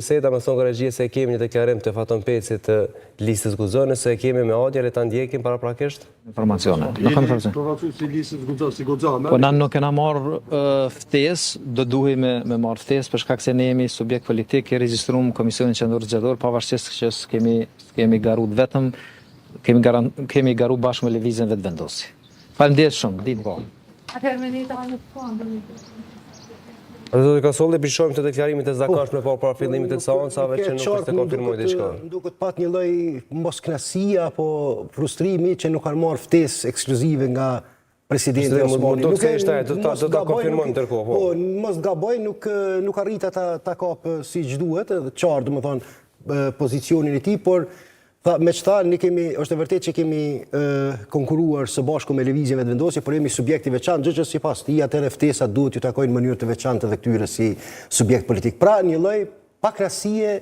Seda më thonë regjia se kemi një deklarim të Faton Peci të listës Guxoni, se kemi me Adja le ta ndjekim paraprakisht informacione. Nuk kam informacione. Po na nuk kena marrë ftesë, do duhej me marrë ftesë për shkak se ne jemi subjekt politik i regjistruar në Komisionin Qendror Zgjedhor, pavarësisht që kemi garuar vetëm kemi garuar bashkë me lëvizjen vetvendosi. Faleminderit shumë, ditë po. Atëherë me ta në fond. Zoti Kasolli, bishojmë të deklarimit të zakonshme para fillimit të seancave që nuk është të konfirmoj diçka. Duket pat një lloj moskënasie apo frustrimi që nuk kanë marrë ftesë ekskluzive nga presidenti Osmani. Do ta konfirmojmë ndërkohë. Po, mos gaboj, nuk arrita ta kapë siç duhet, edhe qartë domethënë pozicionin e tij, por me që tha, është e vërtet që kemi konkuruar së bashku me lëvizjen vetëvendosje, por jemi subjekti veçantë, gjë që sipas tij atëherë ftesat duhet ju takojnë në mënyrë të veçantë edhe këtyre si subjekt politik. Pra një lloj pakrasie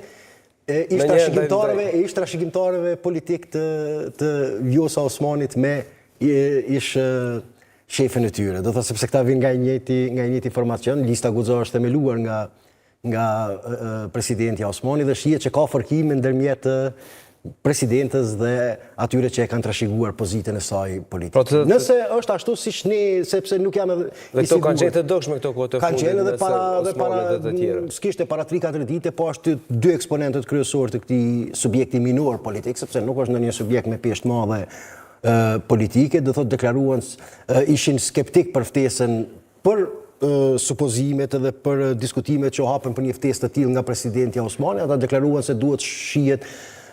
ish trashëgimtarëve politik të Vjosa Osmanit me ish shefin e tyre. Do thotë sepse këta vijnë nga i njëjti informacion, lista Guxo është themeluar nga presidenti Osmani dhe shihet që ka fërkime ndërmjet presidentës dhe atyre që e kanë trashëguar pozitën e saj politike. Nëse është ashtu siç ne, sepse nuk jam edhe dhe këto kanë qenë të dukshme këto kohë të fundit. Kanë qenë edhe s'kishte para 3-4 ditë, po ashtu dy eksponentët kryesorë të këtij subjekti minor politik, sepse nuk është ndonjë subjekt me peshë të madhe politike, do thotë deklaruan ishin skeptik për ftesën për supozimet edhe për diskutimet që hapen për një ftesë të tillë nga presidenti Osmani, ata deklaruan se duhet shihet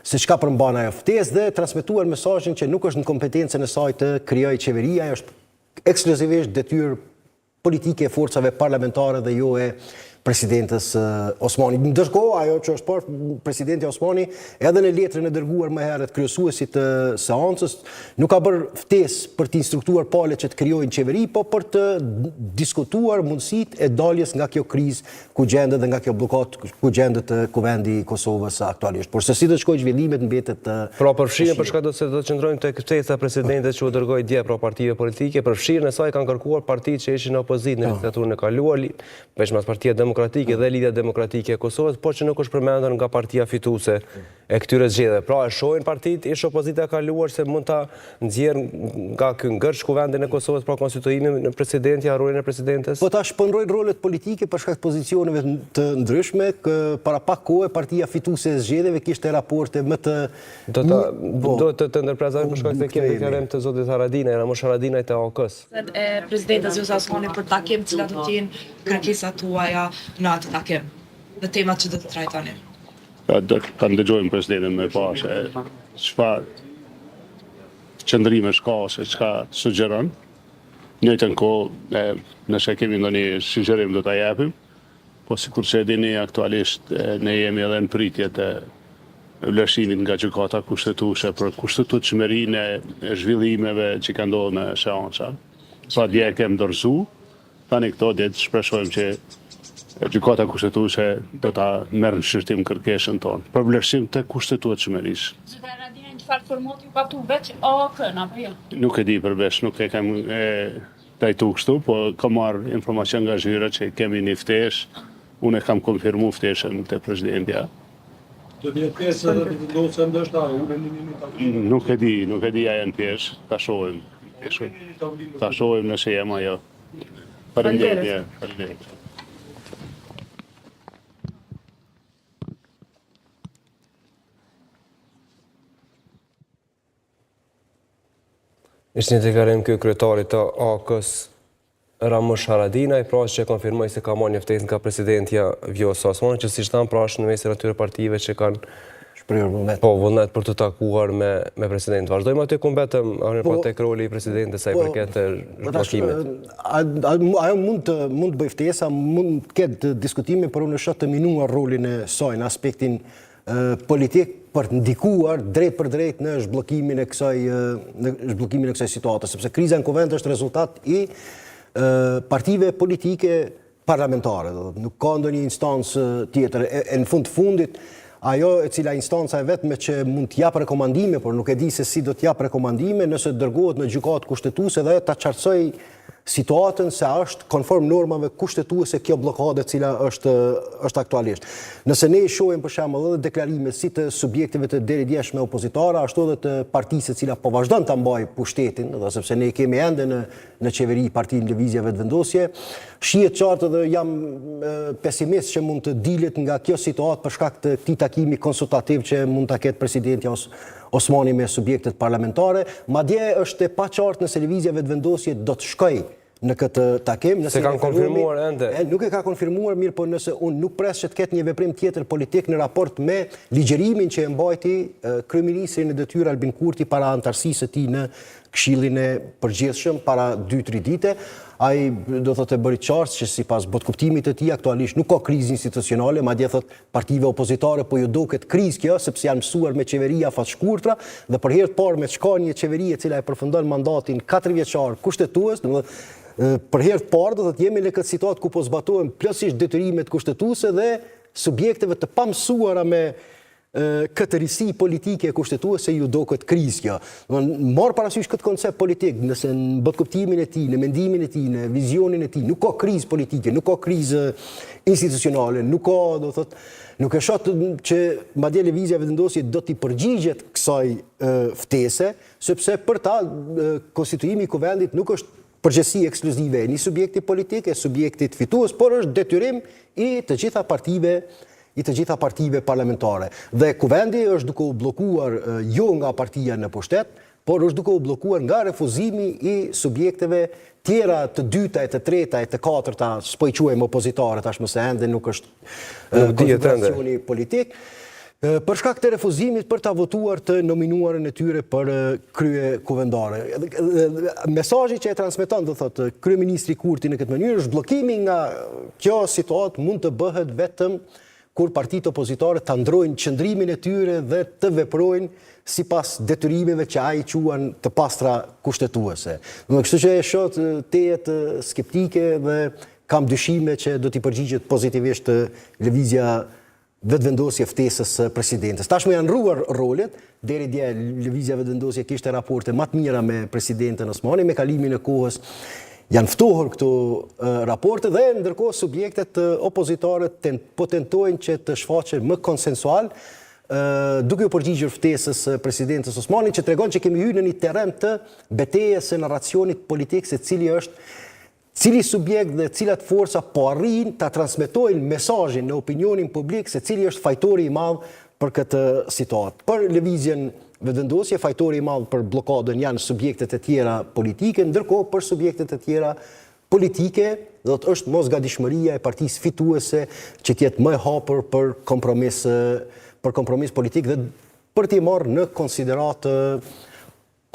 se çka përmban ajo ftesë dhe transmetuar mesazhin që nuk është në kompetencën e saj të krijojë qeveria, ajo është ekskluzivisht detyrë politike e forcave parlamentare dhe jo e presidentës Osmani. Ndërkohë, ajo që është parë presidenti Osmani, edhe në letrën e dërguar më herët kryesuesit të seancës, nuk ka bërë ftesë për të instruktuar palët që të krijojnë qeveri, po për të diskutuar mundësitë e daljes nga kjo krizë ku gjendet dhe nga kjo bllokat ku gjendet kuvendi i Kosovës aktualisht. Por se si të shkojë zhvillimet mbetet Pra përfshirjen për shkak se do të qëndrojmë tek ftesa presidentes që u dërgoi dje pra partive politike, përfshirjen e saj kanë kërkuar partitë që ishin në opozitë në diktaturën e kaluar, veçmas Partia Demokratike dhe Lidhja Demokratike e Kosovës, por që nuk është përmendur nga partia fituese e këtyre zgjedhjeve. Pra e shohin partitë ish opozita e kaluar se mund ta nxjerrë nga ky ngërç kuvendin e Kosovës pra konstituimin në presidenti, harrojnë e presidentes. Po ta shpërndrojnë rolet politike për shkak të pozicioneve të ndryshme, para pak kohë partia fituese e zgjedhjeve kishte raporte më të do të ndërprazojmë për shkak se kemi deklarim të zotit Haradinaj, Ramush Haradinaj të AOK-s. Presidentës Vjosa Osmani për takim, cilat do të jenë kërkesat tuaja në atë takim dhe temat që do të trajtoni. Kanë dëgjojmë presidentin me pashe çfarë qëndrime shka ose çka sugjeron. Njëjtën kohë nëse kemi ndonjë sugjerim do ta japim, po sikur që e dini aktualisht ne jemi edhe në pritje të vlerësimit nga gjykata kushtetuese për kushtetutshmërinë e zhvillimeve që kanë ndodhur në seanca. Sa dje kemi dorëzuar, tani këto ditë shpresojmë që gjykata kushtetuese do ta merr në shërtim kërkesën tonë për vlerësim të kushtetueshmërisë. Zotëra Haradinaj, çfarë formati ju patu veç AOK-n apo jo? Nuk e di përveç, nuk e kam trajtu kështu, po kam marrë informacion nga zhyra që kemi një ftesë, unë e kam konfirmu ftesën te presidentja. Do të jetë pjesë edhe të vendosë ndoshta unë në minuta. Nuk e di a janë pjesë, ta shohim. Ta shohim nëse jam ajo. Faleminderit. Ishte një deklarim ky kryetari të AOK-s Ramush Haradinaj, pra që konfirmoi se ka marrë një ftesë nga presidentja Vjosa Osmani, që siç thanë pra është në mesin e atyre partive që kanë shprehur vullnet. Po, vullnet për të takuar me presidentin. Vazhdojmë aty ku mbetëm tek roli i presidentes sa i përket të zhbllokimit. Ajo mund të bëj ftesa, mund të ketë diskutime, por unë shoh të minuar rolin e saj në aspektin politik për të ndikuar drejt për drejt në zhbllokimin e kësaj situate, sepse kriza në kuvend është rezultat i partive politike parlamentare, nuk ka ndonjë instancë tjetër. E në fundit ajo e cila instanca e vetme që mund të jap rekomandime, por nuk e di se si do të jap rekomandime, nëse dërgohet në gjykatë kushtetuese dhe ta qartësoj situatën se është konform normave kushtetuese kjo blokade cila është aktualisht. Nëse ne shohim për shembull edhe deklarime si të subjekteve të deridjeshme opozitare, ashtu edhe të partisë e cila po vazhdon ta mbajë pushtetin, dhe sepse ne kemi ende në qeveri Partinë Lëvizje Vetëvendosje, shihet qartë dhe jam pesimist që mund të dilet nga kjo situatë për shkak të këtij takimi konsultativ që mund ta ketë presidenti Osmani me subjektet parlamentare, madje është e paqartë nëse Lëvizja Vetëvendosje do të shkojë në këtë takim. Se kanë konfirmuar ende. Nuk e ka konfirmuar, mirë, po nëse unë nuk pres që të ketë një veprim tjetër politik në raport me ligjërimin që e mbajti kryeministri në detyrë Albin Kurti para antarësisë së tij në Këshillin e Përgjithshëm para 2-3 dite. Ai do thotë bëri qartë që sipas botkuptimit të tij aktualisht nuk ka krizë institucionale, madje thotë partive opozitare po ju duket krizë kjo sepse janë mësuar me qeveria fatshkurtra dhe për herë të parë me çka një qeveri e cila e përfundon mandatin 4 vjeçar kushtetues, domethënë për herë të parë do të jemi në këtë situatë ku po zbatohen plotësisht detyrimet kushtetuese dhe subjekteve të pamësuara me këtë risi politike kushtetuese ju do këtë krizë kjo. Marë parasysh këtë koncept politik, nëse në botkuptimin e tij, në mendimin e tij, në vizionin e tij, nuk ka krizë politike, nuk ka krizë institucionale, nuk ka, do thotë, nuk e shoh që madje Lëvizja Vetëvendosje do t'i përgjigjet kësaj ftese, sepse për ta konstituimi i kuvendit nuk është përgjegjësi ekskluzive e një subjekti politik, e subjektit fitues, por është detyrim i të gjitha partive parlamentare. Dhe kuvendi është duke u bllokuar jo nga partia në pushtet, por është duke u bllokuar nga refuzimi i subjekteve tjera të dyta, e të treta, e të katërta, s'po i quajmë opozitare tashmë se ende nuk është konfiguracioni politik. Për shkak të refuzimit për ta votuar të nominuarën e tyre për krye kuvendare. Mesazhi që e transmeton, do thotë, kryeministri Kurti në këtë mënyrë është bllokimi nga kjo situatë mund të bëhet vetëm kur partitë opozitare ta ndrojnë qëndrimin e tyre dhe të veprojnë sipas detyrimeve që ai quan të pastra kushtetuese. Kështu që e shoh tejet skeptike dhe kam dyshime që do t'i përgjigjet pozitivisht Lëvizja Vetëvendosje ftesës së presidentes. Tashmë janë rruar rolet, deri dje Lëvizja Vetëvendosje kishte raporte më të mira me presidenten Osmani, me kalimin e kohës janë ftohur këto raporte dhe ndërkohë subjektet opozitare po tentojnë që të shfaqen më konsensual, duke u përgjigjur ftesës së presidentes Osmani, që tregon që kemi hyrë në një terren të betejës së narracionit politik se cili subjekt dhe cilat forca po arrin ta transmetojnë mesazhin në opinionin publik se cili është fajtori i madh për këtë situatë. Për Lëvizjen Vetëvendosje, fajtori i madh për bllokadën janë subjektet e tjera politike, ndërkohë për subjektet e tjera politike do të është mosgadishmëria e partisë fituese që të jetë më e hapur për kompromis politik dhe për t'i marrë në konsideratë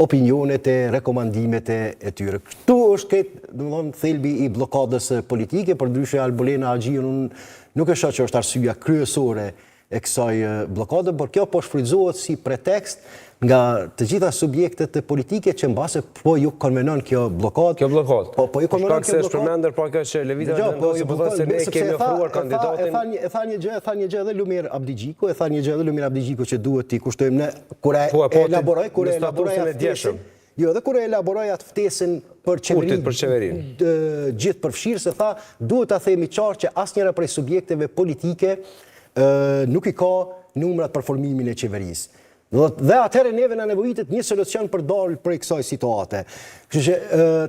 opinionet e rekomandimet e tyre. Këtu është këtë thelbi i blokadës politike, përndryshe Albolena Agjiun nuk e shoh që është arsyeja kryesore e kësaj blokade, por kjo po shfrytëzohet si pretekst nga të gjitha subjektet politike që mbase po ju konvenon kjo blokadë. Kjo blokadë. Po ju konvenon kjo blokadë. Shkak se shpërmendër pra kjo që Lëvizja Vetëvendosje po thotë se ne kemi ofruar kandidatin. E tha një gjë edhe Lumir Abdigjiku, që duhet t'i kushtojmë ne kur e elaboroj ftesën. Jo, edhe kur e elaboroj atë ftesën për qeverinë gjithë përfshirë, se tha duhet ta themi qartë që asnjëra prej subjekteve politike nuk i ka numrat për formimin e qeverisë. Dhe atëherë neve na nevojitet një solucion për dalë prej kësaj situate. Kështu që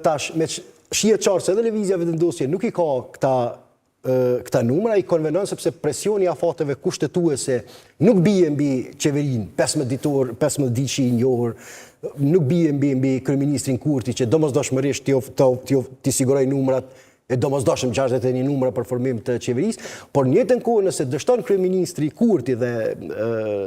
tash me shihet qartë se edhe Lëvizja Vetëvendosje nuk i ka këta numra, i konvenon sepse presioni i afateve kushtetuese nuk bie mbi qeverinë 15 ditë që i njohur, nuk bie mbi kryeministrin Kurti që domosdoshmërisht t'i siguroj numrat e domosdoshëm 61 numra për formim të qeverisë, por në njëjtën kohë nëse dështon kryeministri Kurti dhe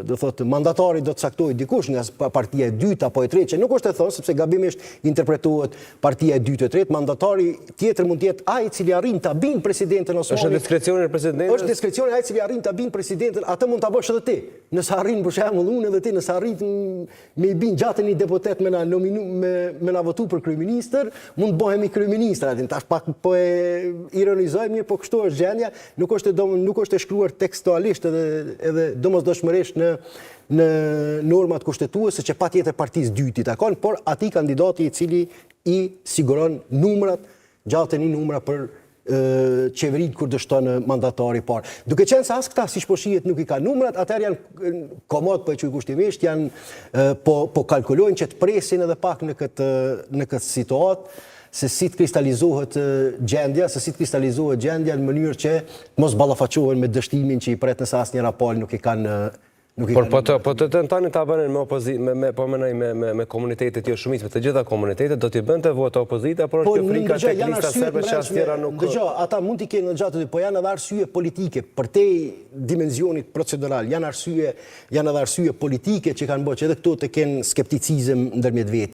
do thotë mandatari do të caktojë dikush nga partia e dytë apo e tretë, që nuk është e thënë sepse gabimisht interpretohet partia e dytë e tretë, mandatari tjetër mund të jetë ai i cili arrin ta bind presidenten Osmani. Është diskrecioni i presidentit. Është diskrecioni ai i cili arrin ta bind presidenten, atë mund ta bësh edhe ti. Nëse arrin për shembull unë edhe ti, nëse arrin me i bind gjatë një deputet me na votu për kryeministër, mund të bëhemi kryeministër atë. Tash pak po ironizojmë, mirë, po kështu është gjendja, nuk është e shkruar tekstualisht edhe domosdoshmërisht në normat kushtetuese që patjetër partisë dytë i takon, por atij kandidati i cili i siguron numrat gjallë një numra për qeverit kur dështon mandatari parë. Duke qenë se as këta, si po shihet, nuk i ka numrat, atëherë janë komod, po e quaj kushtimisht, janë po kalkulojnë që të presin edhe pak në këtë situatë, se si të kristalizohet gjendja, në mënyrë që mos ballafaqohen me dështimin që i pret nëse asnjëra palë nuk i kanë. Po të tentani ta bënin me komunitetet jo shumicë, me të gjitha komunitetet, do t'i bënte vota opozita, por është kjo frika tek lista serbe që as tjera nuk... Dëgjoj, ata mund t'i kenë në gjatë të po janë edhe arsye politike, për te dimenzionit procedural, janë edhe arsye politike që kanë bërë që edhe këto të kenë skepticizëm ndërmjet vetë.